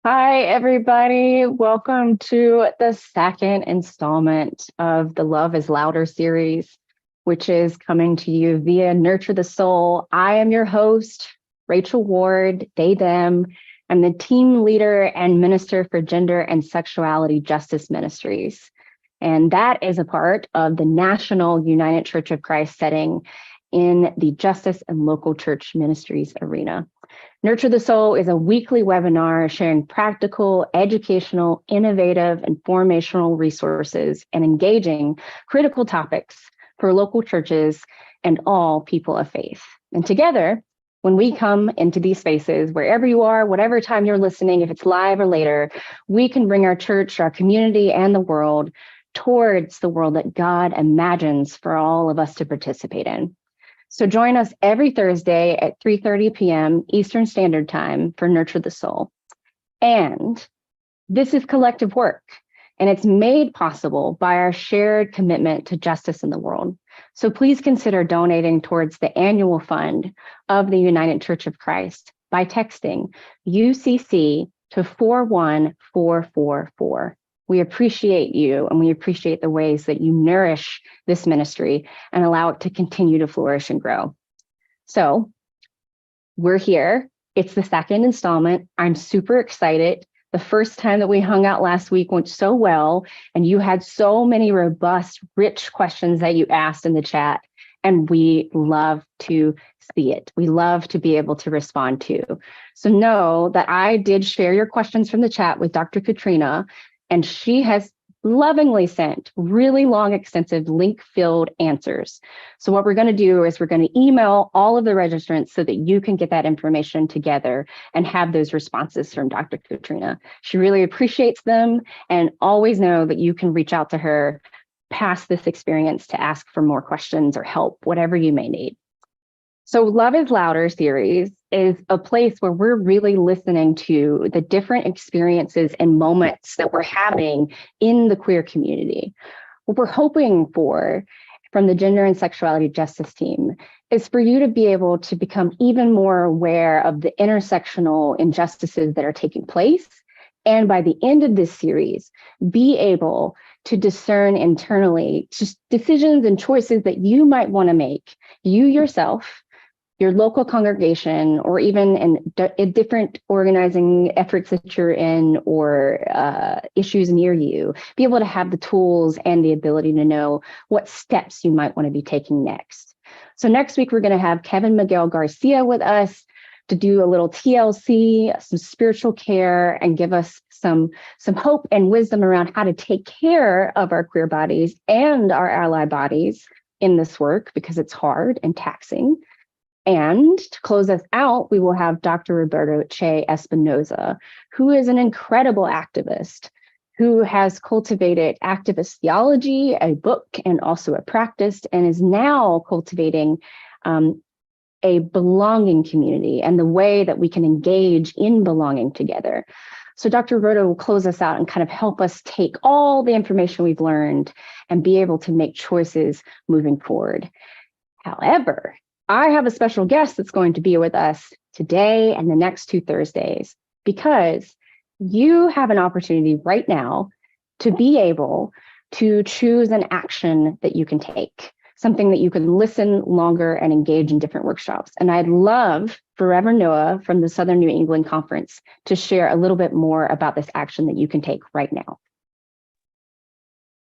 Hi, everybody. Welcome to the second installment of the Love is Louder series, which is coming to you via Nurture the Soul. I am your host, Rachel Ward, they, them. I'm the team leader and minister for Gender and Sexuality Justice Ministries. And that is a part of the National United Church of Christ setting in the Justice and Local Church Ministries arena. Nurture the Soul is a weekly webinar sharing practical, educational, innovative, and formational resources and engaging critical topics for local churches and all people of faith. And together, when we come into these spaces, wherever you are, whatever time you're listening, if it's live or later, we can bring our church, our community, and the world towards the world that God imagines for all of us to participate in. So join us every Thursday at 3:30 p.m. Eastern Standard Time for Nurture the Soul. And this is collective work, and it's made possible by our shared commitment to justice in the world. So please consider donating towards the annual fund of the United Church of Christ by texting UCC to 41444. We appreciate you, and we appreciate the ways that you nourish this ministry and allow it to continue to flourish and grow. So we're here. It's the second installment. I'm super excited. The first time that we hung out last week went so well, and you had so many robust, rich questions that you asked in the chat, and we love to see it. We love to be able to respond to. So know that I did share your questions from the chat with Dr. Katrina, and she has lovingly sent really long, extensive link-filled answers. So what we're going to do is we're going to email all of the registrants so that you can get that information together and have those responses from Dr. Katrina. She really appreciates them, and always know that you can reach out to her past this experience to ask for more questions or help, whatever you may need. So Love is Louder series is a place where we're really listening to the different experiences and moments that we're having in the queer community. What we're hoping for from the Gender and Sexuality Justice team is for you to be able to become even more aware of the intersectional injustices that are taking place. And by the end of this series, be able to discern internally just decisions and choices that you might want to make, you yourself, your local congregation, or even in different organizing efforts that you're in, or issues near you, be able to have the tools and the ability to know what steps you might want to be taking next. So next week, we're going to have Kevin Miguel Garcia with us to do a little TLC, some spiritual care, and give us some hope and wisdom around how to take care of our queer bodies and our ally bodies in this work, because it's hard and taxing. And to close us out, we will have Dr. Roberto Che Espinoza, who is an incredible activist who has cultivated activist theology, a book, and also a practice, and is now cultivating a belonging community and the way that we can engage in belonging together. So Dr. Roberto will close us out and kind of help us take all the information we've learned and be able to make choices moving forward. However, I have a special guest that's going to be with us today and the next 2 Thursdays, because you have an opportunity right now to be able to choose an action that you can take, something that you can listen longer and engage in different workshops. And I'd love for Reverend Noah from the Southern New England Conference to share a little bit more about this action that you can take right now.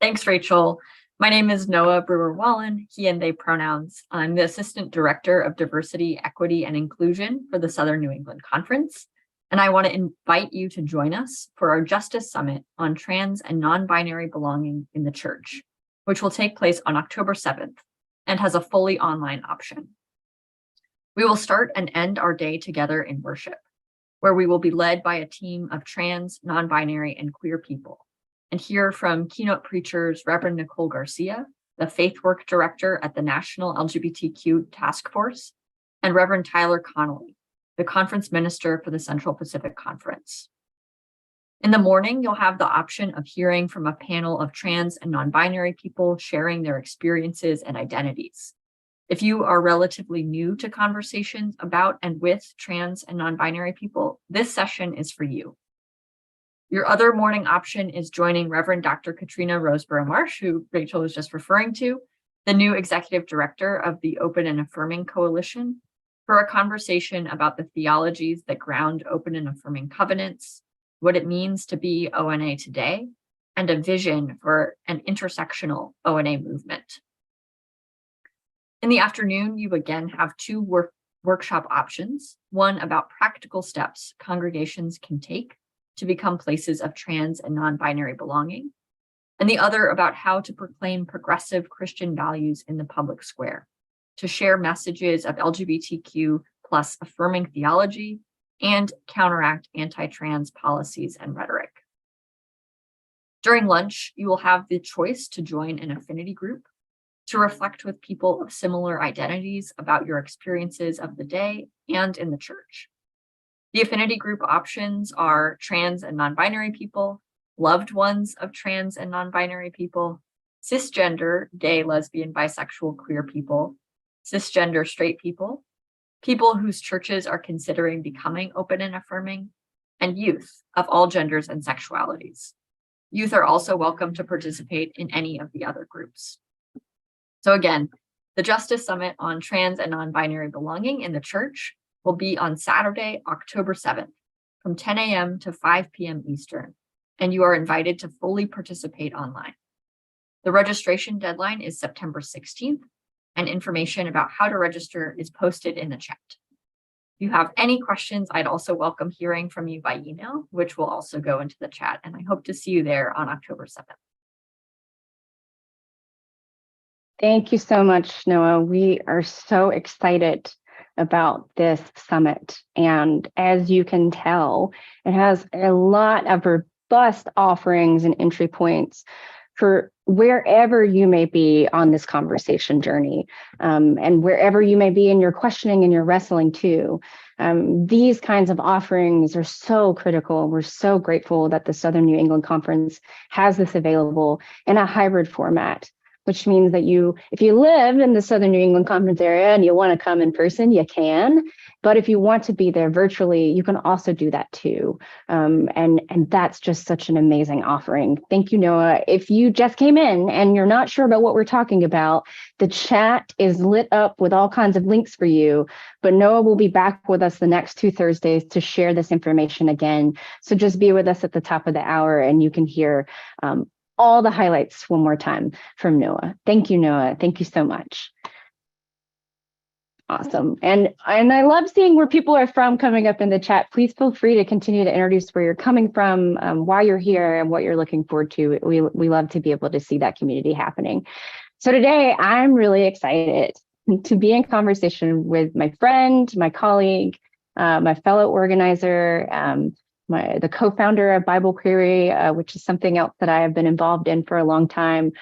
Thanks, Rachel. My name is Noah Brewer-Wallin, he and they pronouns. I'm the Assistant Director of Diversity, Equity, and Inclusion for the Southern New England Conference, and I want to invite you to join us for our Justice Summit on trans and non-binary belonging in the church, which will take place on October 7th and has a fully online option. We will start and end our day together in worship, where we will be led by a team of trans, non-binary, and queer people, and hear from keynote preachers Reverend Nicole Garcia, the Faith Work Director at the National LGBTQ Task Force, and Reverend Tyler Connolly, the Conference Minister for the Central Pacific Conference. In the morning, you'll have the option of hearing from a panel of trans and non-binary people sharing their experiences and identities. If you are relatively new to conversations about and with trans and non-binary people, this session is for you. Your other morning option is joining Reverend Dr. Katrina Roseborough-Marsh, who Rachel was just referring to, the new executive director of the Open and Affirming Coalition, for a conversation about the theologies that ground open and affirming covenants, what it means to be ONA today, and a vision for an intersectional ONA movement. In the afternoon, you again have two workshop options, one about practical steps congregations can take to become places of trans and non-binary belonging, and the other about how to proclaim progressive Christian values in the public square, to share messages of LGBTQ+ affirming theology and counteract anti-trans policies and rhetoric. During lunch, you will have the choice to join an affinity group to reflect with people of similar identities about your experiences of the day and in the church. The affinity group options are trans and non-binary people, loved ones of trans and non-binary people, cisgender, gay, lesbian, bisexual, queer people, cisgender, straight people, people whose churches are considering becoming open and affirming, and youth of all genders and sexualities. Youth are also welcome to participate in any of the other groups. So again, the Justice Summit on Trans and Non-Binary Belonging in the Church will be on Saturday, October 7th, from 10 a.m. to 5 p.m. Eastern, and you are invited to fully participate online. The registration deadline is September 16th, and information about how to register is posted in the chat. If you have any questions, I'd also welcome hearing from you by email, which will also go into the chat, and I hope to see you there on October 7th. Thank you so much, Noah. We are so excited about this summit. And as you can tell, it has a lot of robust offerings and entry points for wherever you may be on this conversation journey, and wherever you may be in your questioning and your wrestling too. These kinds of offerings are so critical. We're so grateful that the Southern New England Conference has this available in a hybrid format, which means that if you live in the Southern New England Conference area and you want to come in person, you can. But if you want to be there virtually, you can also do that too. And that's just such an amazing offering. Thank you, Noah. If you just came in and you're not sure about what we're talking about, the chat is lit up with all kinds of links for you. But Noah will be back with us the next 2 Thursdays to share this information again. So just be with us at the top of the hour and you can hear all the highlights one more time from Noah. Thank you, Noah. Thank you so much. Awesome. And I love seeing where people are from coming up in the chat. Please feel free to continue to introduce where you're coming from, why you're here, and what you're looking forward to. We love to be able to see that community happening. So today, I'm really excited to be in conversation with my friend, my colleague, my fellow organizer, the co-founder of Bible Query, which is something else that I have been involved in for a long time,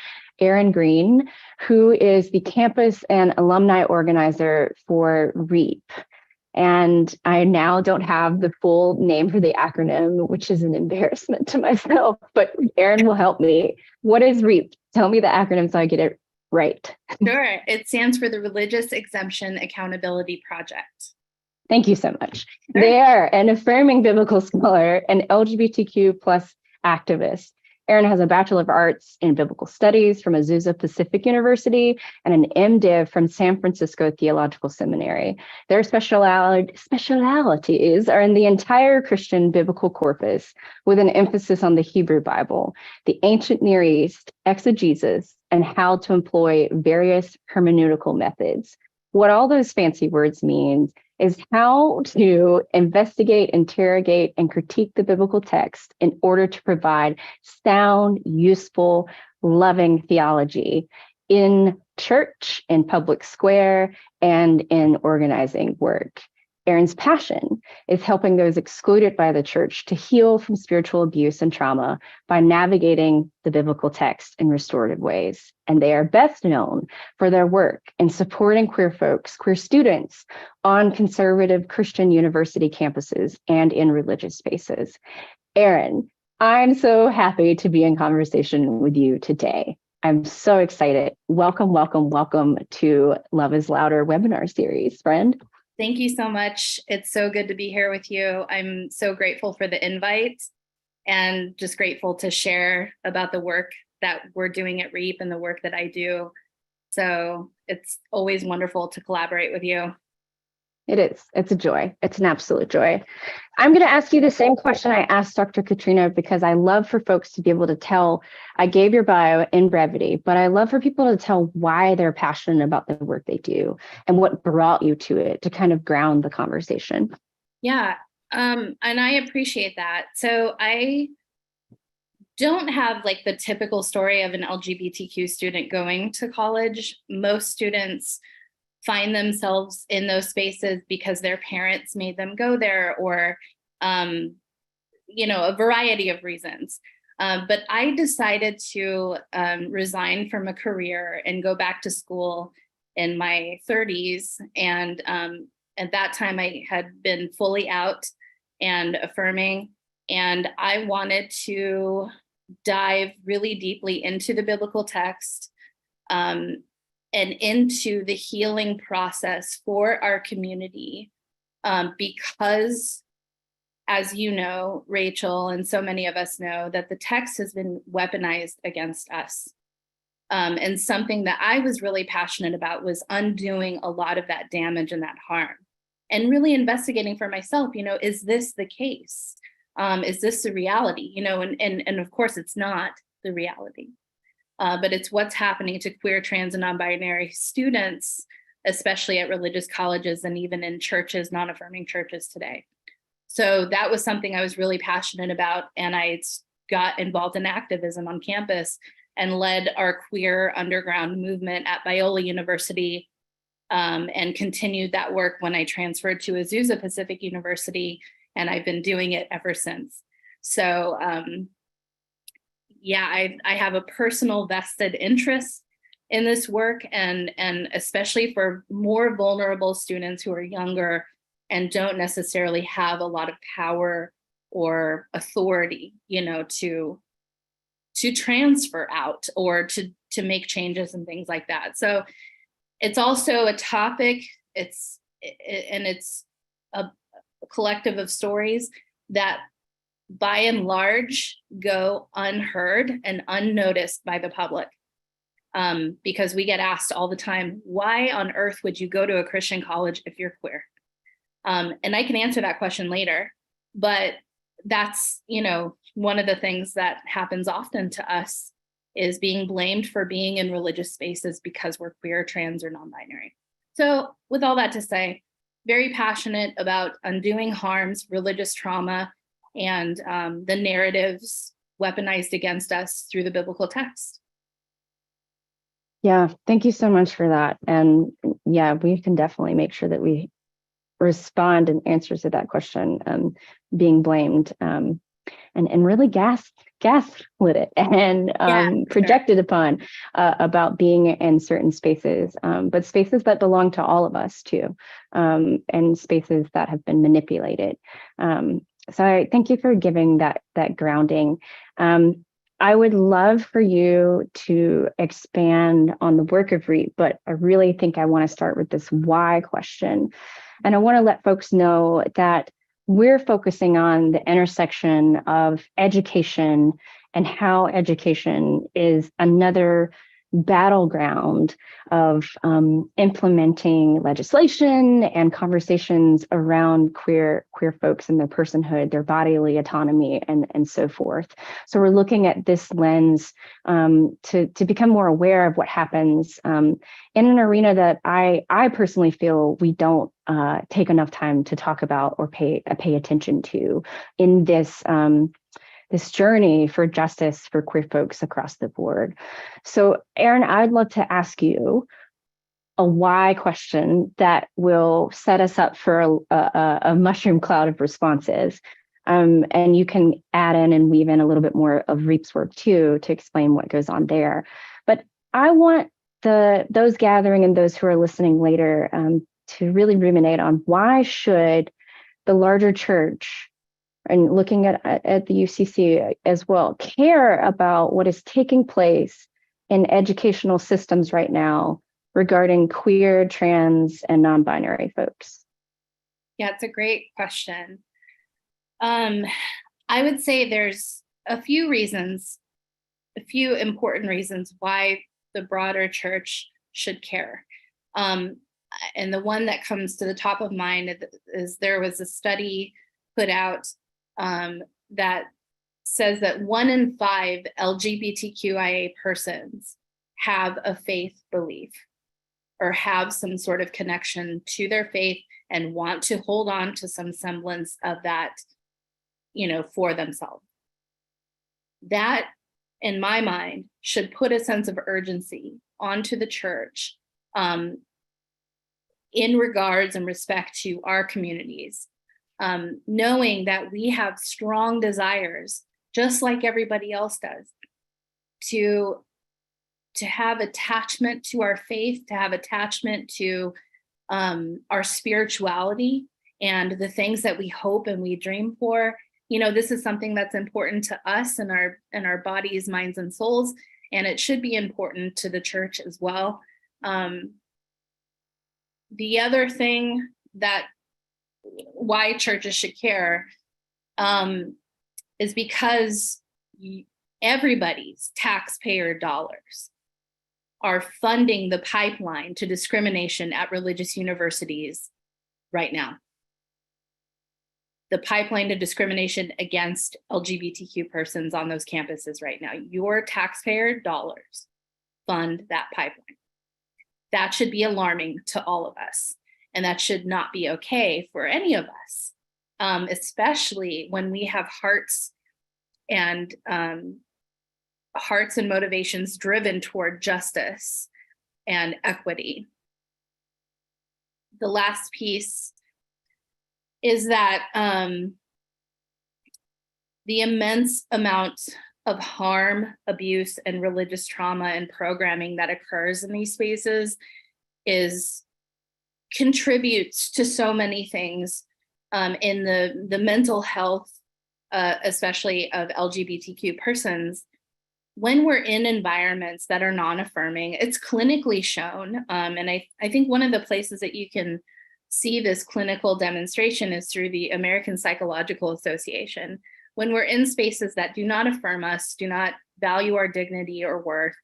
Erin Green, who is the campus and alumni organizer for REAP. And I now don't have the full name for the acronym, which is an embarrassment to myself, but Erin will help me. What is REAP? Tell me the acronym so I get it right. Sure. It stands for the Religious Exemption Accountability Project. Thank you so much. Sure. They are an affirming biblical scholar and LGBTQ+ activist. Erin has a Bachelor of Arts in Biblical Studies from Azusa Pacific University and an MDiv from San Francisco Theological Seminary. Their specialities are in the entire Christian biblical corpus, with an emphasis on the Hebrew Bible, the ancient Near East, exegesis, and how to employ various hermeneutical methods. What all those fancy words mean is how to investigate, interrogate, and critique the biblical text in order to provide sound, useful, loving theology in church, in public square, and in organizing work. Erin's passion is helping those excluded by the church to heal from spiritual abuse and trauma by navigating the biblical text in restorative ways. And they are best known for their work in supporting queer folks, queer students on conservative Christian university campuses and in religious spaces. Erin, I'm so happy to be in conversation with you today. I'm so excited. Welcome, welcome, welcome to Love is Louder webinar series, friend. Thank you so much. It's so good to be here with you. I'm so grateful for the invite. and just grateful to share about the work that we're doing at REAP and the work that I do. So it's always wonderful to collaborate with you. It is. It's a joy. It's an absolute joy. I'm going to ask you the same question I asked Dr. Katrina, because I love for folks to be able to tell. I gave your bio in brevity, but I love for people to tell why they're passionate about the work they do and what brought you to it, to kind of ground the conversation. Yeah, and I appreciate that. So I don't have like the typical story of an LGBTQ student going to college. Most students find themselves in those spaces because their parents made them go there, or a variety of reasons. But I decided to resign from a career and go back to school in my 30s. And at that time, I had been fully out and affirming, and I wanted to dive really deeply into the biblical text and into the healing process for our community, because, as you know, Rachel, and so many of us know, that the text has been weaponized against us. And something that I was really passionate about was undoing a lot of that damage and that harm, and really investigating for myself, is this the case? Is this the reality? And of course it's not the reality. But it's what's happening to queer, trans, and non-binary students, especially at religious colleges and even in churches, non-affirming churches today. So that was something I was really passionate about. And I got involved in activism on campus and led our queer underground movement at Biola University, and continued that work when I transferred to Azusa Pacific University. And I've been doing it ever since. So, I have a personal vested interest in this work, and especially for more vulnerable students who are younger and don't necessarily have a lot of power or authority, to transfer out or to make changes and things like that. So it's also a topic, it's a collective of stories that by and large go unheard and unnoticed by the public, because we get asked all the time, why on earth would you go to a Christian college if you're queer? And I can answer that question later, but that's, one of the things that happens often to us is being blamed for being in religious spaces because we're queer, trans, or non-binary. So with all that to say, very passionate about undoing harms, religious trauma, and the narratives weaponized against us through the biblical text. Yeah, thank you so much for that. And yeah, we can definitely make sure that we respond in answers to that question, being blamed, and really gaslit it and projected upon about being in certain spaces, but spaces that belong to all of us too, and spaces that have been manipulated. So I thank you for giving that grounding. I would love for you to expand on the work of REAP, but I really think I want to start with this why question. And I want to let folks know that we're focusing on the intersection of education and how education is another battleground of implementing legislation and conversations around queer folks and their personhood, their bodily autonomy, and so forth. So we're looking at this lens to become more aware of what happens in an arena that I personally feel we don't take enough time to talk about or pay attention to in this this journey for justice for queer folks across the board. So, Erin, I'd love to ask you a why question that will set us up for a mushroom cloud of responses. And you can add in and weave in a little bit more of REAP's work too to explain what goes on there. But I want those gathering and those who are listening later to really ruminate on why should the larger church, and looking at the UCC as well, care about what is taking place in educational systems right now regarding queer, trans, and non-binary folks? Yeah, it's a great question. I would say there's a few important reasons why the broader church should care. And the one that comes to the top of mind is there was a study put out that says that 1 in 5 LGBTQIA persons have a faith belief or have some sort of connection to their faith and want to hold on to some semblance of that, for themselves. That, in my mind, should put a sense of urgency onto the church in regards and respect to our communities, knowing that we have strong desires, just like everybody else does, to have attachment to our faith, to have attachment to our spirituality and the things that we hope and we dream for. This is something that's important to us and our bodies, minds, and souls, and it should be important to the church as well. The other thing that why churches should care is because everybody's taxpayer dollars are funding the pipeline to discrimination at religious universities right now. The pipeline to discrimination against LGBTQ persons on those campuses right now. Your taxpayer dollars fund that pipeline. That should be alarming to all of us. And that should not be okay for any of us, especially when we have hearts and motivations driven toward justice and equity. The last piece is that the immense amount of harm, abuse, and religious trauma and programming that occurs in these spaces contributes to so many things in the mental health, especially of LGBTQ persons. When we're in environments that are non-affirming, it's clinically shown. And I think one of the places that you can see this clinical demonstration is through the American Psychological Association. When we're in spaces that do not affirm us, do not value our dignity or worth,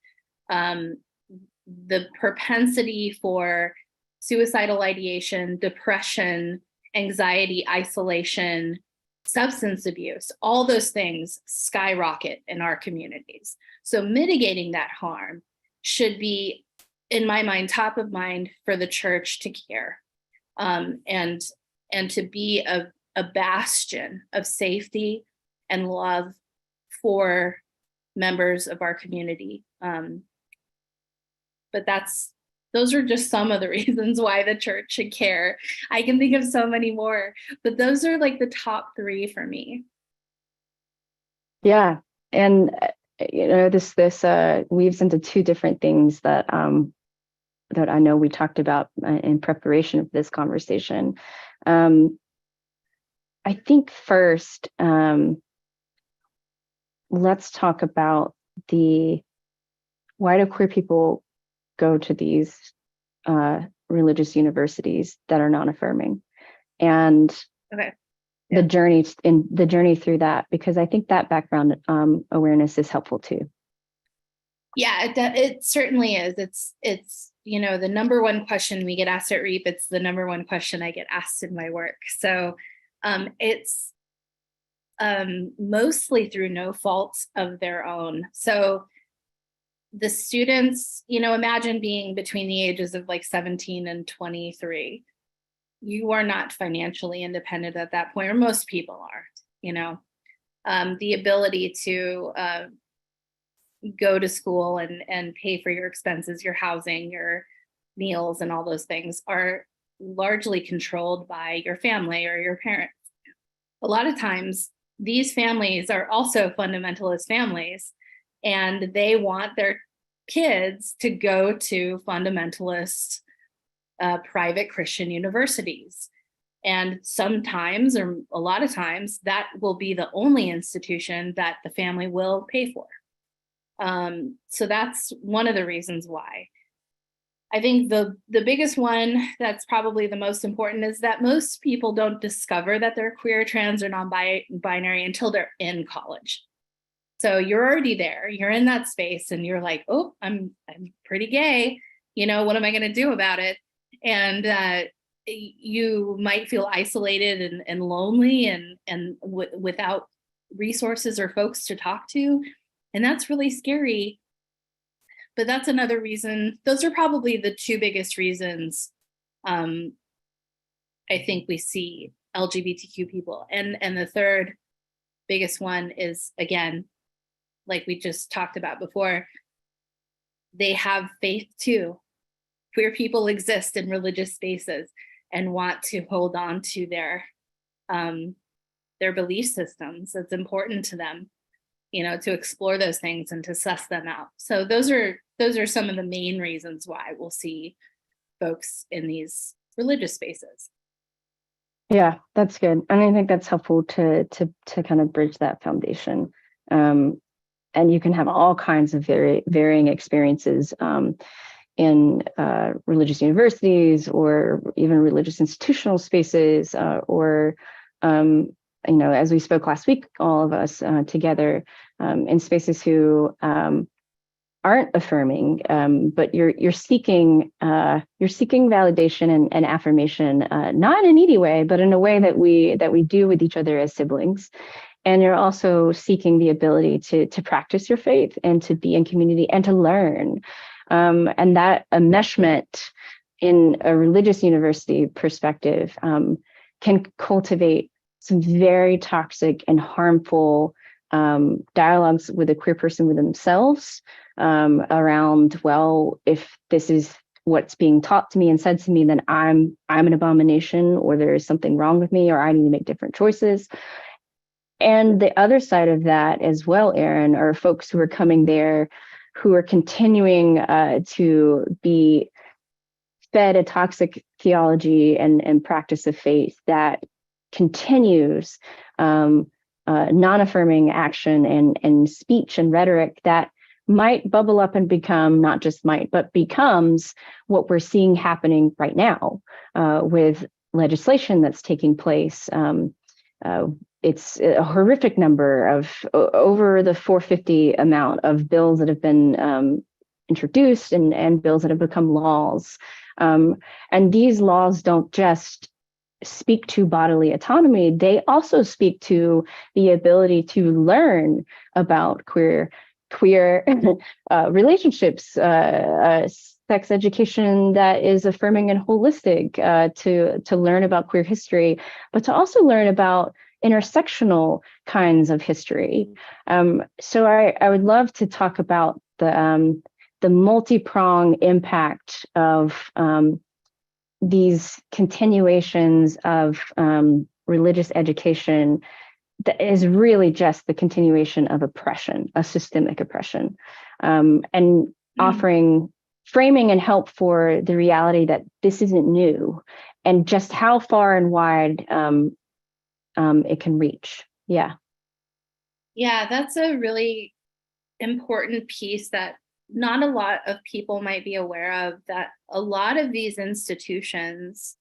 the propensity for suicidal ideation, depression, anxiety, isolation, substance abuse, all those things skyrocket in our communities. So mitigating that harm should be, in my mind, top of mind for the church to care, and to be a bastion of safety and love for members of our community. But those are just some of the reasons why the church should care. I can think of so many more, but those are like the top 3 for me. Yeah. And, this weaves into 2 different things that I know we talked about in preparation of this conversation. I think first, let's talk about why do queer people go to these religious universities that are non-affirming, and the journey through that, because I think that background awareness is helpful too. Yeah, it certainly is. It's the number one question we get asked at REAP. It's the number one question I get asked in my work. So it's mostly through no fault of their own. So the students, imagine being between the ages of like 17 and 23. You are not financially independent at that point, or most people aren't, the ability to go to school and pay for your expenses, your housing, your meals, and all those things are largely controlled by your family or your parents. A lot of times, these families are also fundamentalist families, and they want their kids to go to fundamentalist private Christian universities. And sometimes, or a lot of times, that will be the only institution that the family will pay for. So that's one of the reasons why. I think the biggest one that's probably the most important is that most people don't discover that they're queer, trans, or non-binary until they're in college. So you're already there, you're in that space, and you're like, oh, I'm pretty gay. What am I going to do about it? And you might feel isolated and lonely and without resources or folks to talk to. And that's really scary. But that's another reason. Those are probably the two biggest reasons I think we see LGBTQ people. And the third biggest one is, again, like we just talked about before, they have faith too. Queer people exist in religious spaces and want to hold on to their belief systems. It's important to them, to explore those things and to suss them out. So those are some of the main reasons why we'll see folks in these religious spaces. Yeah, that's good. And I think that's helpful to kind of bridge that foundation. And you can have all kinds of varying experiences in religious universities or even religious institutional spaces, or as we spoke last week, all of us together in spaces who aren't affirming, but you're seeking validation and affirmation, not in a needy way, but in a way that we do with each other as siblings. And you're also seeking the ability to practice your faith and to be in community and to learn. And that enmeshment in a religious university perspective can cultivate some very toxic and harmful dialogues with a queer person with themselves around, well, if this is what's being taught to me and said to me, then I'm an abomination, or there is something wrong with me, or I need to make different choices. And the other side of that as well, Erin, are folks who are coming there who are continuing to be fed a toxic theology and practice of faith that continues non-affirming action and speech and rhetoric that might bubble up and become, not just might, but becomes what we're seeing happening right now with legislation that's taking place. It's a horrific number of over the 450 amount of bills that have been introduced and bills that have become laws. And these laws don't just speak to bodily autonomy, they also speak to the ability to learn about queer relationships, sex education that is affirming and holistic, to learn about queer history, but to also learn about intersectional kinds of history. So I would love to talk about the multi-pronged impact of these continuations of religious education that is really just the continuation of oppression, a systemic oppression, and offering framing and help for the reality that this isn't new and just how far and wide it can reach. Yeah, that's a really important piece that not a lot of people might be aware of, that a lot of these institutions,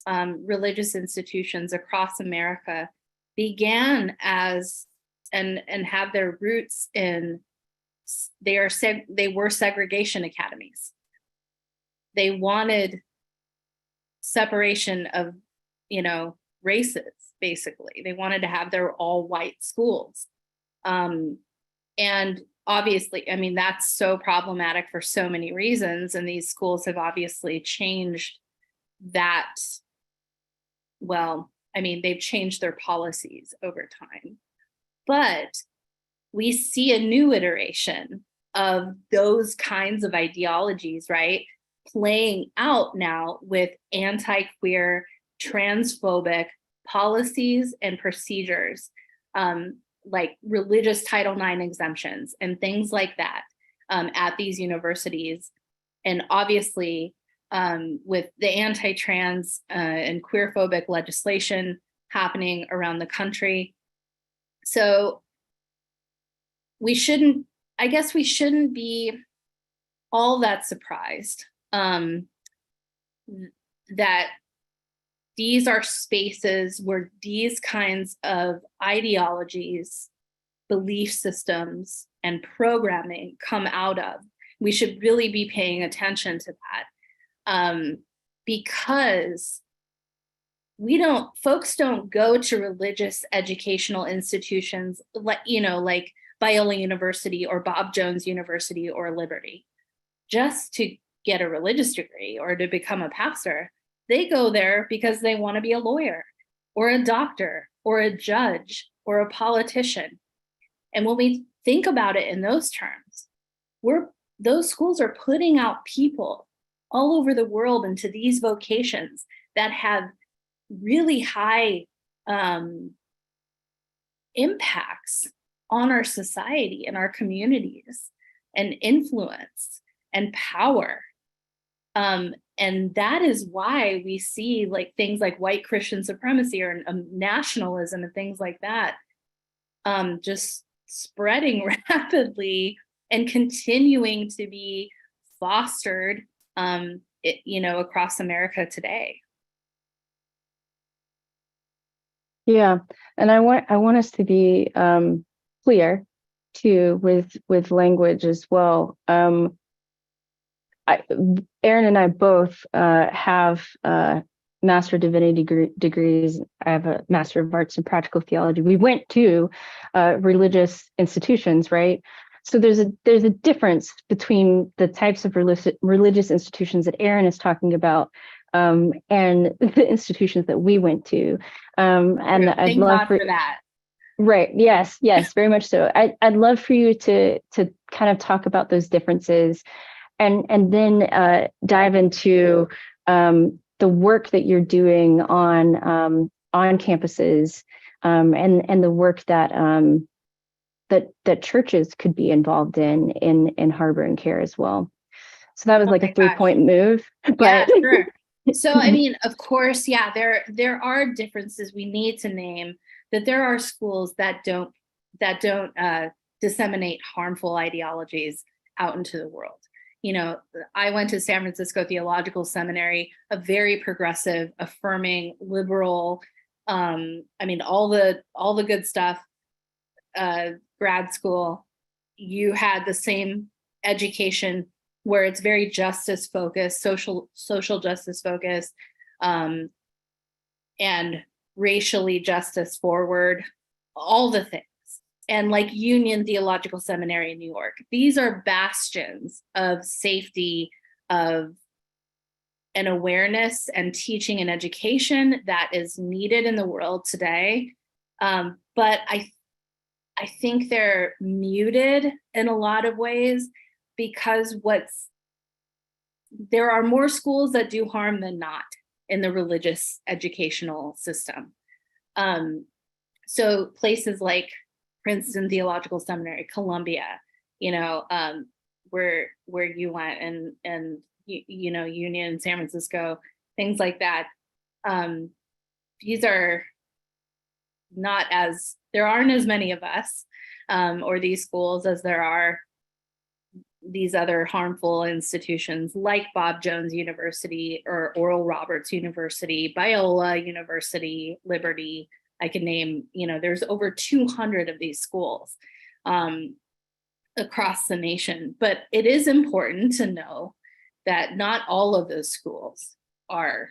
religious institutions across America, began as and have their roots in they were segregation academies. They wanted separation of races, basically. They wanted to have their all white schools, and obviously, I mean, that's so problematic for so many reasons. And these schools have obviously changed that. Well, I mean, they've changed their policies over time. But we see a new iteration of those kinds of ideologies, right, playing out now with anti-queer, transphobic policies and procedures, like religious Title IX exemptions and things like that at these universities. And obviously, with the anti-trans and queer-phobic legislation happening around the country. So I guess we shouldn't be all that surprised that these are spaces where these kinds of ideologies, belief systems, and programming come out of. We should really be paying attention to that, because folks don't go to religious educational institutions like Biola University or Bob Jones University or Liberty just to get a religious degree or to become a pastor. They go there because they want to be a lawyer or a doctor or a judge or a politician. And when we think about it in those terms, those schools are putting out people all over the world into these vocations that have really high impacts on our society and our communities, and influence and power. And that is why we see things like white Christian supremacy or nationalism and things like that just spreading rapidly and continuing to be fostered across America today. Yeah, and I want us to be clear too with language as well. Erin and I both have Master of Divinity degrees. I have a Master of Arts in Practical Theology. We went to religious institutions, right? So there's a difference between the types of religious institutions that Erin is talking about and the institutions that we went to. And I'd love for that. Right. Yes, very much so. I'd love for you to kind of talk about those differences and then dive into the work that you're doing on campuses and the work that that churches could be involved in harbor and care as well. So that was like a 3-point move. But yeah, sure. So I mean, of course, yeah, there are differences we need to name. That there are schools that don't disseminate harmful ideologies out into the world. I went to San Francisco Theological Seminary, a very progressive, affirming, liberal, all the good stuff, grad school. You had the same education where it's very justice focused, social justice focused, and racially justice forward, all the things. And like Union Theological Seminary in New York, these are bastions of safety, of an awareness and teaching and education that is needed in the world today. But I think they're muted in a lot of ways because there are more schools that do harm than not in the religious educational system. So places like Princeton Theological Seminary, Columbia, where you went, and Union, San Francisco, things like that. These are there aren't as many of us or these schools as there are these other harmful institutions like Bob Jones University or Oral Roberts University, Biola University, Liberty. I can name, there's over 200 of these schools across the nation. But it is important to know that not all of those schools are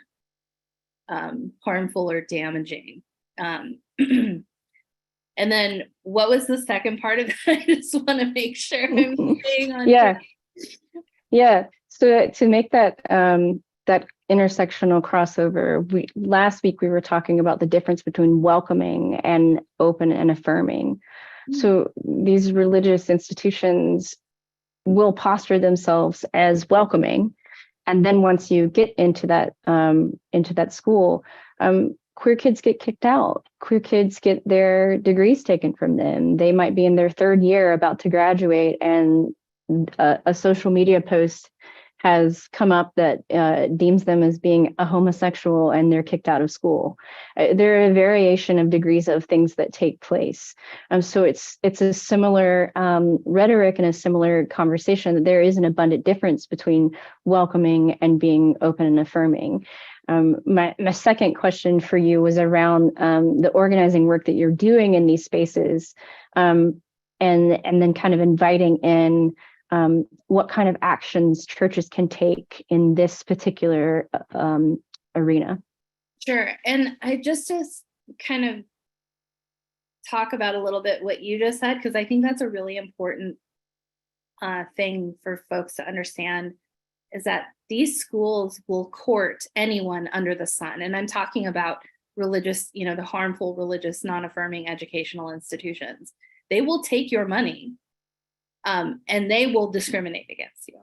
harmful or damaging. And then what was the second part of it? I just want to make sure I'm staying on track. Yeah. So to make that that intersectional crossover, last week we were talking about the difference between welcoming and open and affirming. So these religious institutions will posture themselves as welcoming, and then once you get into that school, queer kids get kicked out. Queer kids get their degrees taken from them. They might be in their third year about to graduate, and a social media post has come up that deems them as being a homosexual and they're kicked out of school. There are a variation of degrees of things that take place. So it's a similar rhetoric and a similar conversation, that there is an abundant difference between welcoming and being open and affirming. My second question for you was around the organizing work that you're doing in these spaces, and then kind of inviting in what kind of actions churches can take in this particular arena. Sure. And I just kind of talk about a little bit what you just said, because I think that's a really important thing for folks to understand, is that these schools will court anyone under the sun. And I'm talking about religious, the harmful religious, non-affirming educational institutions. They will take your money and they will discriminate against you.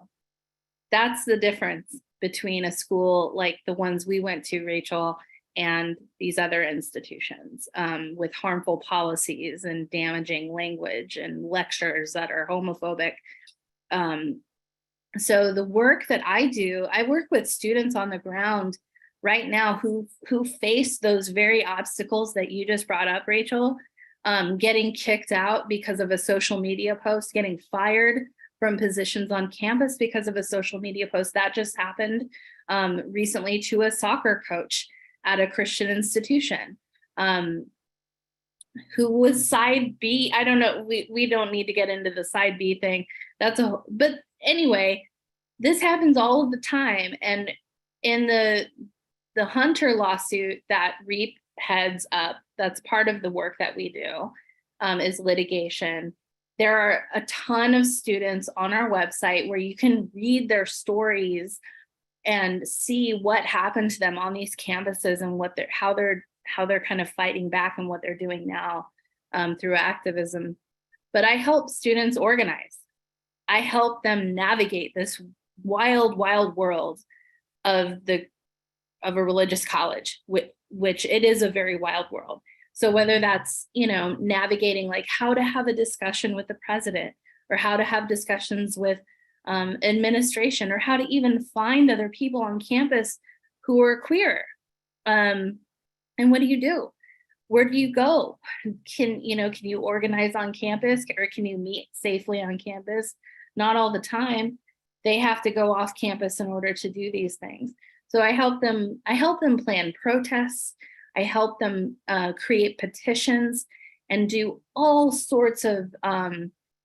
That's the difference between a school like the ones we went to, Rachel, and these other institutions with harmful policies and damaging language and lectures that are homophobic. So the work that I do, I work with students on the ground right now who face those very obstacles that you just brought up, Rachel, getting kicked out because of a social media post, getting fired from positions on campus because of a social media post. That just happened recently to a soccer coach at a Christian institution who was side B. I don't know, we don't need to get into the side B thing. But anyway, this happens all of the time. And in the Hunter lawsuit that REAP heads up, that's part of the work that we do, is litigation. There are a ton of students on our website where you can read their stories and see what happened to them on these campuses and how they're kind of fighting back and what they're doing now through activism. But I help students organize. I help them navigate this wild, wild world of a religious college, which it is a very wild world. So whether that's, navigating like how to have a discussion with the president, or how to have discussions with administration, or how to even find other people on campus who are queer. And what do you do? Where do you go? Can you organize on campus, or can you meet safely on campus? Not all the time. They have to go off campus in order to do these things. So I help them plan protests. I help them create petitions and do all sorts of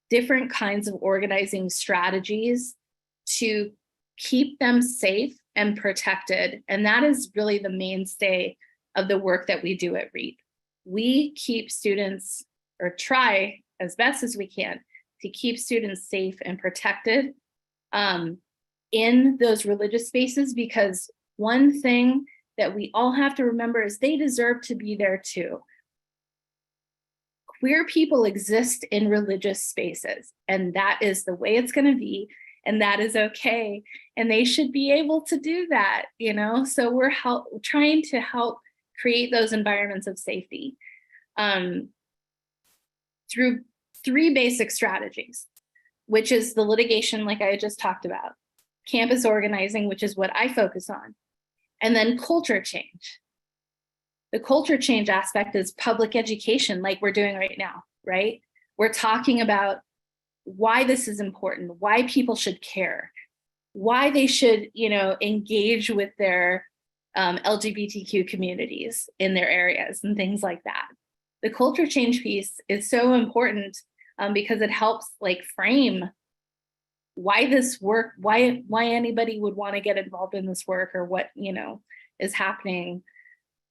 different kinds of organizing strategies to keep them safe and protected. And that is really the mainstay of the work that we do at REAP. We keep students, or try as best as we can, to keep students safe and protected in those religious spaces, because one thing that we all have to remember is they deserve to be there too. Queer people exist in religious spaces, and that is the way it's going to be, and that is okay, and they should be able to do that, so we're trying to help create those environments of safety through 3 basic strategies, which is the litigation, like I just talked about, campus organizing, which is what I focus on, and then culture change. The culture change aspect is public education, like we're doing right now, right? We're talking about why this is important, why people should care, why they should, engage with their LGBTQ communities in their areas and things like that. The culture change piece is so important because it helps frame why this work, why anybody would want to get involved in this work, or what, is happening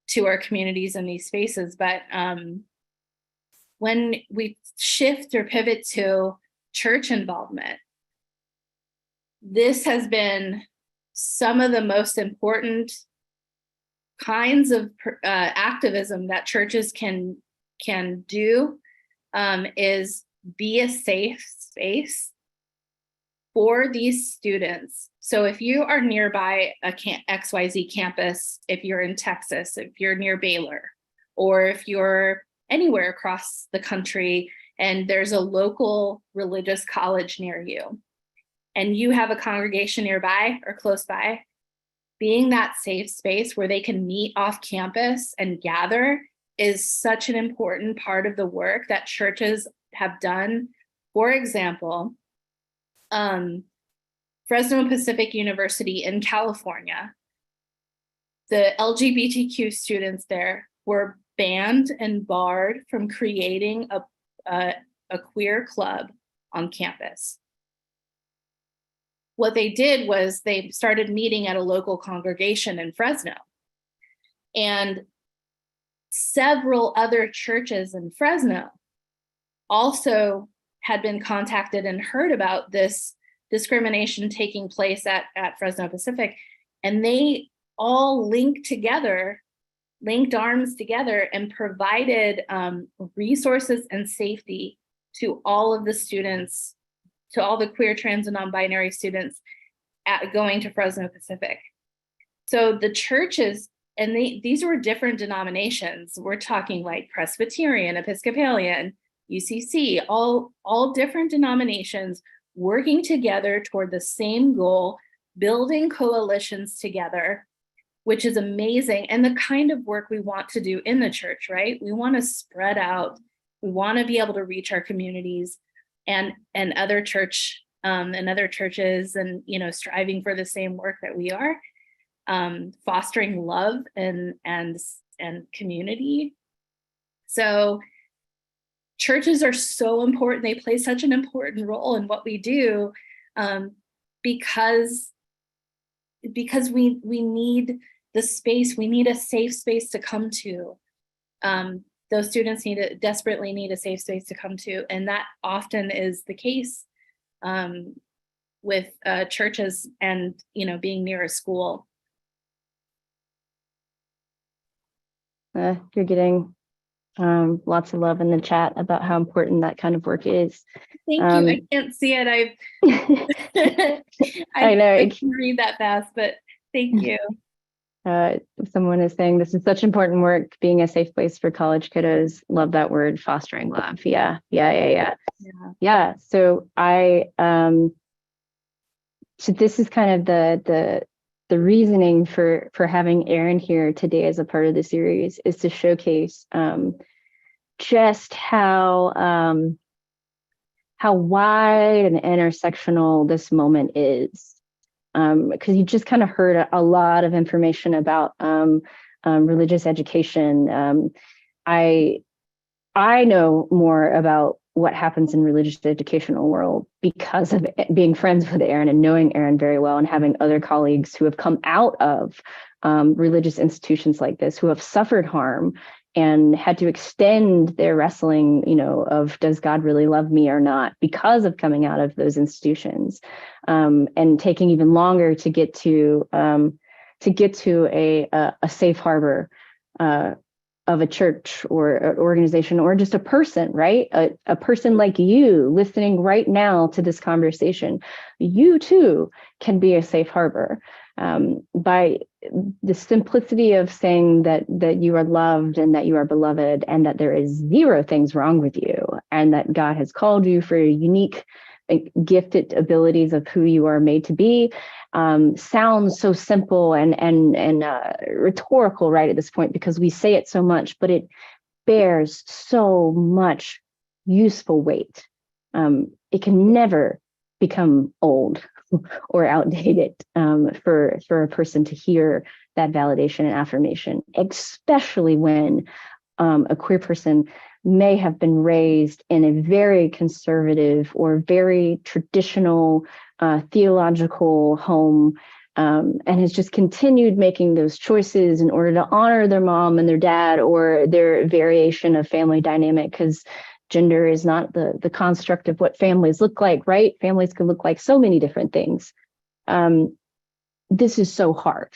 to our communities in these spaces. But when we shift or pivot to church involvement, this has been some of the most important kinds of activism that churches can do, is be a safe space for these students. So if you are nearby a XYZ campus, if you're in Texas, if you're near Baylor, or if you're anywhere across the country and there's a local religious college near you, and you have a congregation nearby or close by, being that safe space where they can meet off campus and gather is such an important part of the work that churches have done. For example, Fresno Pacific University in California, the LGBTQ students there were banned and barred from creating a queer club on campus. What they did was they started meeting at a local congregation in Fresno. And several other churches in Fresno also had been contacted and heard about this discrimination taking place at Fresno Pacific. And they all linked arms together and provided resources and safety to all of the students, to all the queer, trans, and non-binary students going to Fresno Pacific. So the churches, and these were different denominations. We're talking like Presbyterian, Episcopalian, UCC, all different denominations working together toward the same goal, building coalitions together, which is amazing. And the kind of work we want to do in the church, right? We want to spread out. We want to be able to reach our communities and other churches and, you know, striving for the same work that we are, fostering love and community. So churches are so important. They play such an important role in what we do, because we need the space. We need a safe space to come to. Those students desperately need a safe space to come to, and that often is the case with churches and, you know, being near a school. You're getting lots of love in the chat about how important that kind of work is. Thank you. I can't see it. I know. I can read that fast, but thank you. Someone is saying this is such important work, being a safe place for college kiddos. Love that word, fostering love. Yeah. So so this is kind of the reasoning for having Erin here today as a part of the series, is to showcase just how wide and intersectional this moment is. Because you just kind of heard a lot of information about religious education. I know more about what happens in religious educational world because of being friends with Erin and knowing Erin very well, and having other colleagues who have come out of religious institutions like this, who have suffered harm and had to extend their wrestling, you know, of does God really love me or not, because of coming out of those institutions, and taking even longer to get to a safe harbor of a church or an organization, or just a person, right? A person like you listening right now to this conversation, you too can be a safe harbor. By the simplicity of saying that you are loved and that you are beloved, and that there is zero things wrong with you, and that God has called you for unique, gifted abilities of who you are made to be, sounds so simple and rhetorical right at this point, because we say it so much, but it bears so much useful weight. It can never become old or outdated for a person to hear that validation and affirmation, especially when a queer person may have been raised in a very conservative or very traditional theological home, and has just continued making those choices in order to honor their mom and their dad, or their variation of family dynamic, because gender is not the construct of what families look like, right? Families can look like so many different things. This is so hard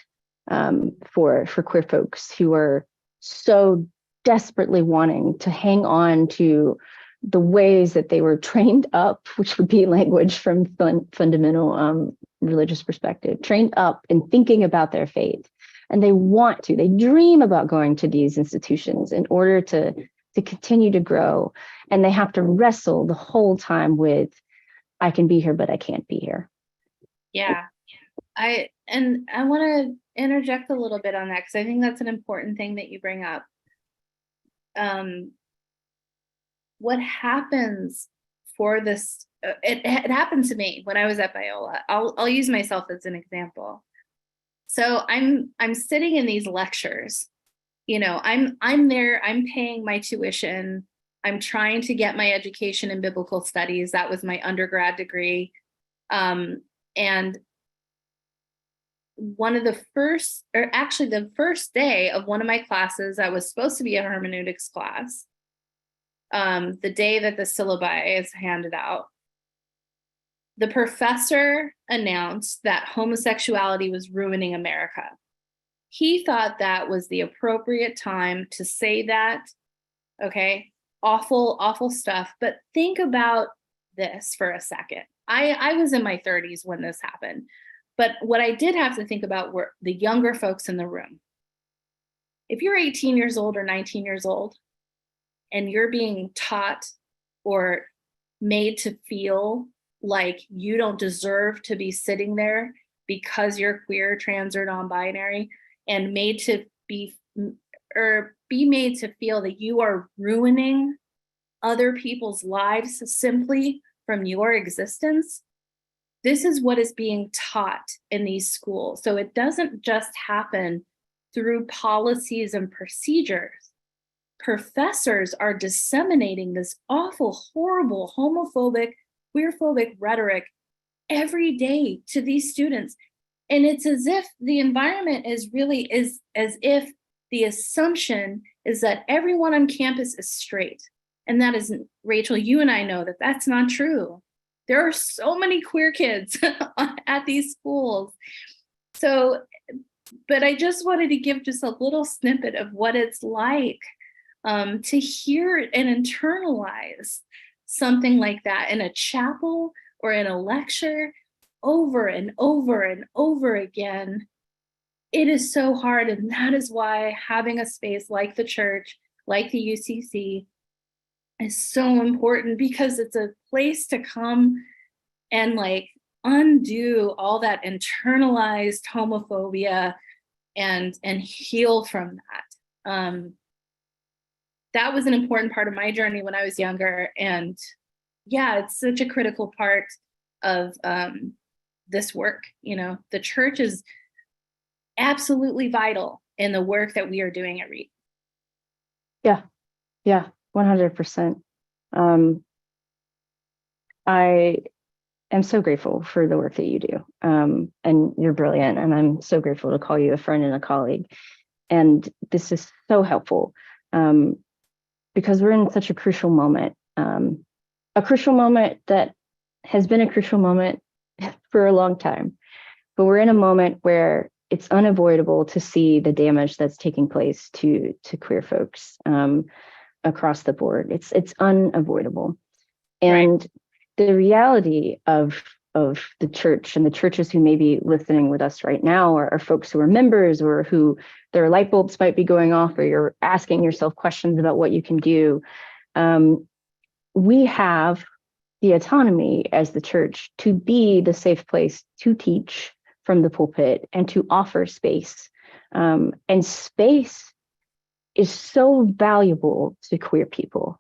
for queer folks who are so desperately wanting to hang on to the ways that they were trained up, which would be language from fundamental religious perspective, trained up in thinking about their faith. And they dream about going to these institutions in order to continue to grow. And they have to wrestle the whole time with, I can be here, but I can't be here. Yeah. I want to interject a little bit on that, because I think that's an important thing that you bring up. What happens for this? It happened to me when I was at Biola. I'll use myself as an example. So I'm sitting in these lectures. I'm there. I'm paying my tuition. I'm trying to get my education in biblical studies. That was my undergrad degree. And the first day of one of my classes, I was supposed to be a hermeneutics class. The day that the syllabi is handed out, the professor announced that homosexuality was ruining America. He thought that was the appropriate time to say that. Okay, awful, awful stuff. But think about this for a second. I was in my 30s when this happened. But what I did have to think about were the younger folks in the room. If you're 18 years old or 19 years old, and you're being taught or made to feel like you don't deserve to be sitting there because you're queer, trans, or non-binary, and be made to feel that you are ruining other people's lives simply from your existence, this is what is being taught in these schools. So it doesn't just happen through policies and procedures. Professors are disseminating this awful, horrible, homophobic, queerphobic rhetoric every day to these students. And it's as if the environment is as if the assumption is that everyone on campus is straight. And that isn't, Rachel, you and I know that that's not true. There are so many queer kids at these schools. So, but I just wanted to give just a little snippet of what it's like to hear and internalize something like that in a chapel or in a lecture over and over and over again. It is so hard. And that is why having a space like the church, like the UCC, is so important, because it's a place to come and undo all that internalized homophobia and heal from that. That was an important part of my journey when I was younger. And yeah, it's such a critical part of this work. The church is absolutely vital in the work that we are doing at REAP. Yeah, 100%. I am so grateful for the work that you do. And you're brilliant. And I'm so grateful to call you a friend and a colleague. And this is so helpful because we're in such a crucial moment that has been a crucial moment for a long time. But we're in a moment where it's unavoidable to see the damage that's taking place to queer folks across the board. It's unavoidable. And the reality of the church and the churches who may be listening with us right now are folks who are members or who their light bulbs might be going off, or you're asking yourself questions about what you can do. We have the autonomy as the church to be the safe place to teach from the pulpit and to offer space. And space is so valuable to queer people.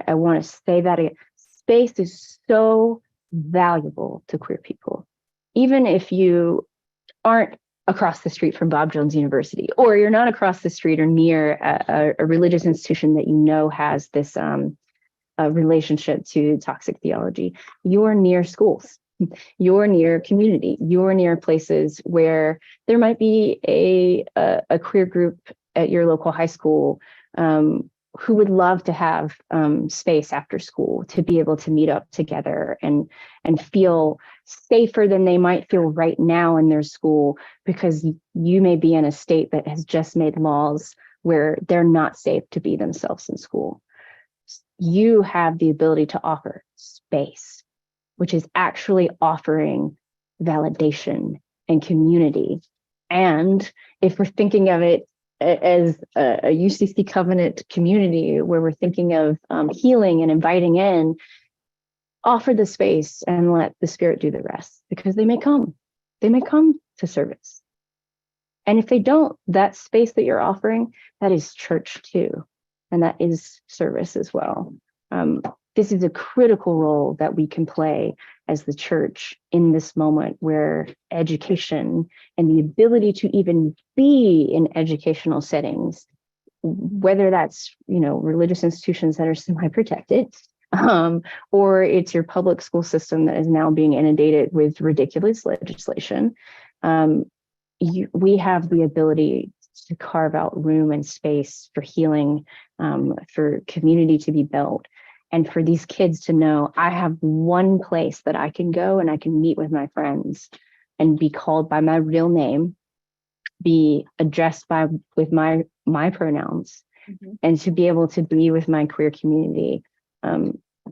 I want to say that again. Space is so valuable to queer people. Even if you aren't across the street from Bob Jones University, or you're not across the street or near a religious institution that has this relationship to toxic theology, you're near schools. You're near community. You're near places where there might be a queer group at your local high school who would love to have space after school to be able to meet up together and feel safer than they might feel right now in their school, because you may be in a state that has just made laws where they're not safe to be themselves in school. You have the ability to offer space, which is actually offering validation and community. And if we're thinking of it as a UCC covenant community where we're thinking of healing and inviting in, offer the space and let the Spirit do the rest, because they may come. they may come to service. And if they don't, that space that you're offering, that is church too. And that is service as well. This is a critical role that we can play as the church in this moment where education and the ability to even be in educational settings, whether that's, religious institutions that are semi-protected, or it's your public school system that is now being inundated with ridiculous legislation, we have the ability to carve out room and space for healing, for community to be built, and for these kids to know I have one place that I can go and I can meet with my friends and be called by my real name, be addressed with my pronouns, and to be able to be with my queer community,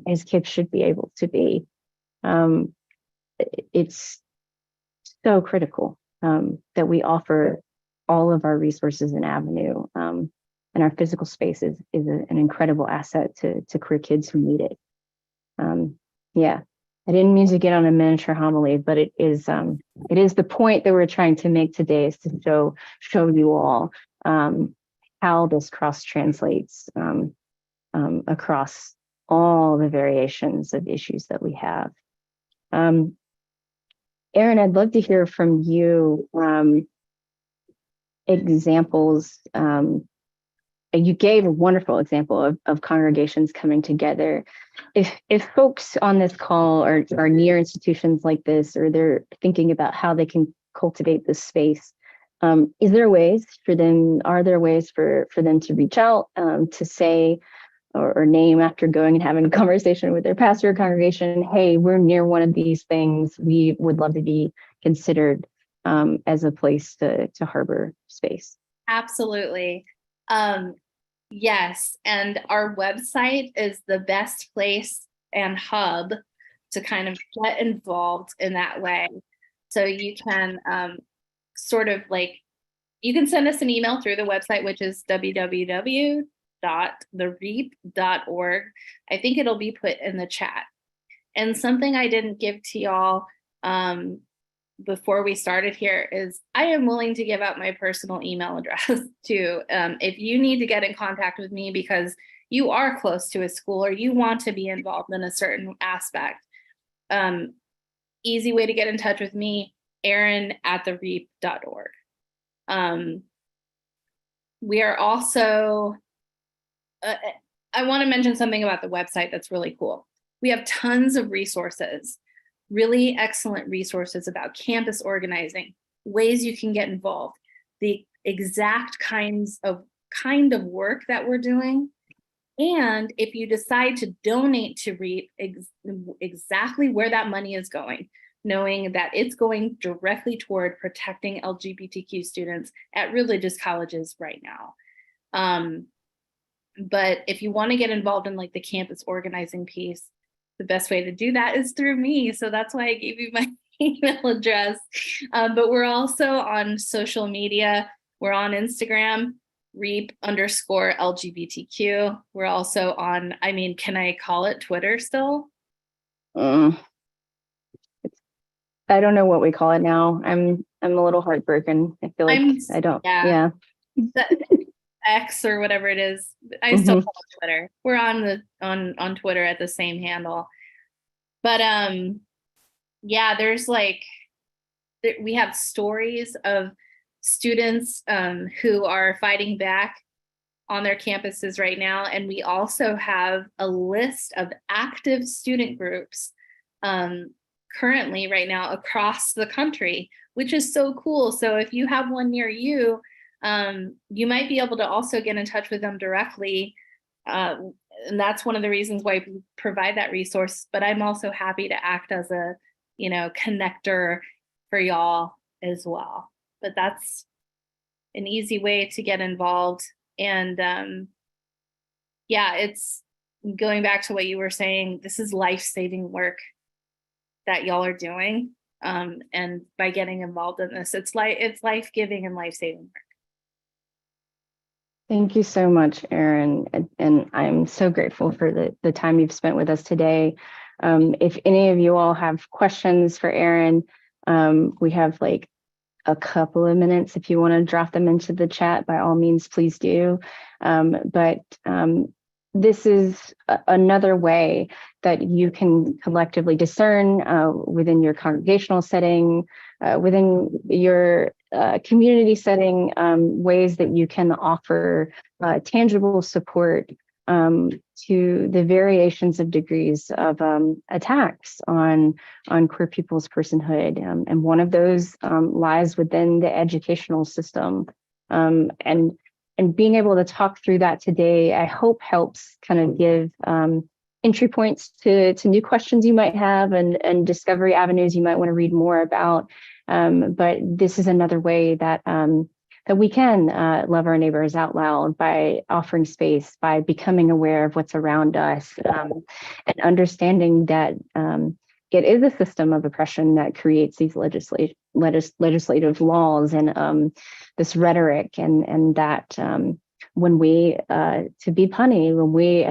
as kids should be able to be. It's so critical that we offer all of our resources and avenue, and our physical space is an incredible asset to queer kids who need it. Yeah, I didn't mean to get on a miniature homily, but it is the point that we're trying to make today, is to show you all how this cross translates across all the variations of issues that we have. Erin, I'd love to hear from you examples. You gave a wonderful example of congregations coming together. If folks on this call are near institutions like this, or they're thinking about how they can cultivate this space, is there ways for them? Are there ways for them to reach out, to say or name, after going and having a conversation with their pastor or congregation, hey, we're near one of these things, we would love to be considered as a place to harbor space? Absolutely. Yes. And our website is the best place and hub to kind of get involved in that way. So you can you can send us an email through the website, which is www.thereap.org. I think it'll be put in the chat. And something I didn't give to y'all before we started here is I am willing to give out my personal email address too. If you need to get in contact with me because you are close to a school or you want to be involved in a certain aspect, easy way to get in touch with me, Erin@thereap.org. We are also, I want to mention something about the website that's really cool. We have tons of resources, really excellent resources about campus organizing, ways you can get involved, the exact kind of work that we're doing. And if you decide to donate to REAP, exactly where that money is going, knowing that it's going directly toward protecting LGBTQ students at religious colleges right now. But if you want to get involved in the campus organizing piece, the best way to do that is through me. So that's why I gave you my email address. But we're also on social media. We're on Instagram, REAP_LGBTQ. We're also on, can I call it Twitter still? I don't know what we call it now. I'm a little heartbroken. I feel like I don't. Yeah. X or whatever it is. I still call it Twitter. We're on Twitter at the same handle. But there's we have stories of students who are fighting back on their campuses right now, and we also have a list of active student groups currently right now across the country, which is so cool. So if you have one near you, you might be able to also get in touch with them directly. And that's one of the reasons why we provide that resource. But I'm also happy to act as a, connector for y'all as well. But that's an easy way to get involved. And it's going back to what you were saying, this is life-saving work that y'all are doing. And by getting involved in this, it's life-giving and life-saving work. Thank you so much, Erin. And I'm so grateful for the time you've spent with us today. If any of you all have questions for Erin, We have like a couple of minutes. If you want to drop them into the chat, by all means, please do. But this is another way that you can collectively discern within your congregational setting, within your community setting, ways that you can offer tangible support to the variations of degrees of attacks on queer people's personhood. And one of those lies within the educational system. And being able to talk through that today, I hope helps kind of give entry points to new questions you might have and discovery avenues you might want to read more about. But this is another way that that we can love our neighbors out loud by offering space, by becoming aware of what's around us, and understanding that it is a system of oppression that creates these legislative laws and this rhetoric, and that when we, to be punny, when we,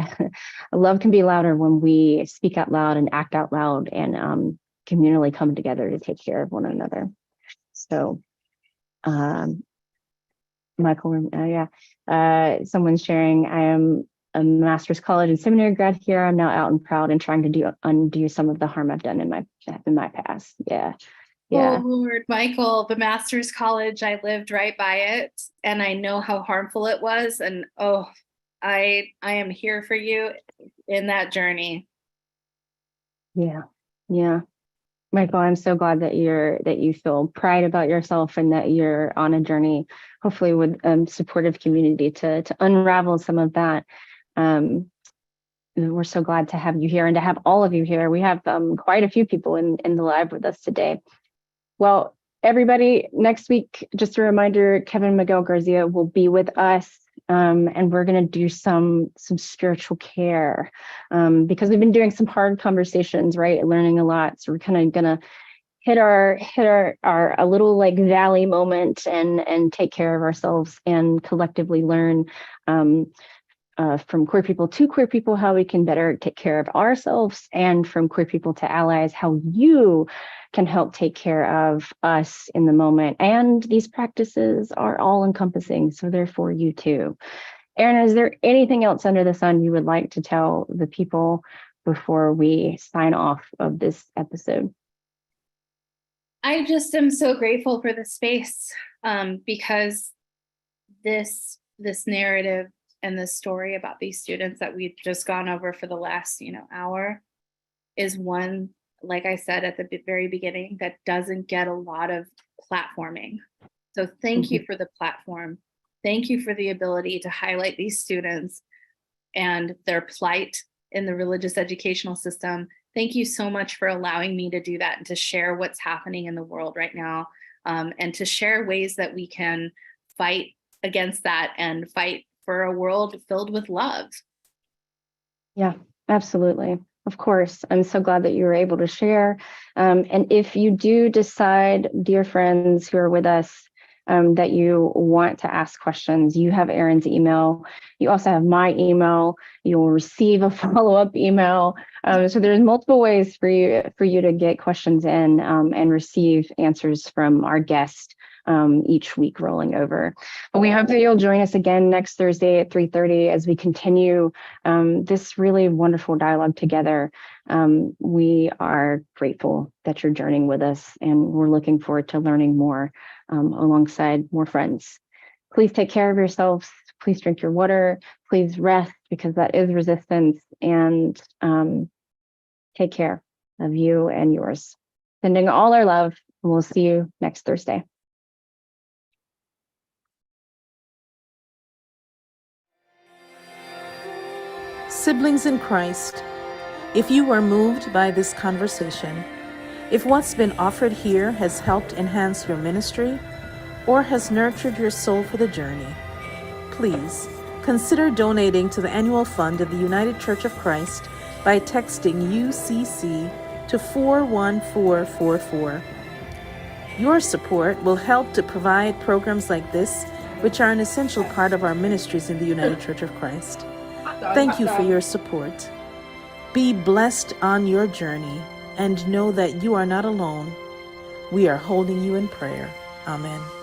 love can be louder when we speak out loud and act out loud and communally come together to take care of one another. So, Michael, someone's sharing, I am a master's college and seminary grad here. I'm now out and proud and trying to undo some of the harm I've done in my past. Yeah. Oh Lord, Michael, the master's college, I lived right by it and I know how harmful it was. And I am here for you in that journey. Yeah. Michael, I'm so glad that you feel pride about yourself and that you're on a journey, hopefully with supportive community to unravel some of that. We're so glad to have you here and to have all of you here. We have quite a few people in the live with us today. Well, everybody, next week, just a reminder, Kevin Miguel Garcia will be with us. And we're going to do some spiritual care because we've been doing some hard conversations, right? Learning a lot. So we're kind of going to hit our a little like valley moment and take care of ourselves and collectively learn from queer people to queer people how we can better take care of ourselves, and from queer people to allies how you can help take care of us in the moment. And these practices are all encompassing, so they're for you too. Erin, is there anything else under the sun you would like to tell the people before we sign off of this episode? I just am so grateful for the space because this narrative and this story about these students that we've just gone over for the last hour is one, like I said at the very beginning, that doesn't get a lot of platforming. So thank you for the platform. Thank you for the ability to highlight these students and their plight in the religious educational system. Thank you so much for allowing me to do that and to share what's happening in the world right now, and to share ways that we can fight against that and fight for a world filled with love. Yeah, absolutely. Of course. I'm so glad that you were able to share. And if you do decide, dear friends who are with us, that you want to ask questions, you have Erin's email. You also have my email. You will receive a follow-up email. So there's multiple ways for you to get questions in and receive answers from our guest each week rolling over. But we hope that you'll join us again next Thursday at 3:30 as we continue this really wonderful dialogue together. We are grateful that you're journeying with us, and we're looking forward to learning more alongside more friends. Please take care of yourselves. Please drink your water. Please rest, because that is resistance, and take care of you and yours. Sending all our love, and we'll see you next Thursday. Siblings in Christ, if you are moved by this conversation, if what's been offered here has helped enhance your ministry or has nurtured your soul for the journey, please consider donating to the annual fund of the United Church of Christ by texting UCC to 41444. Your support will help to provide programs like this, which are an essential part of our ministries in the United Church of Christ. Thank you for your support. Be blessed on your journey and know that you are not alone. We are holding you in prayer. Amen.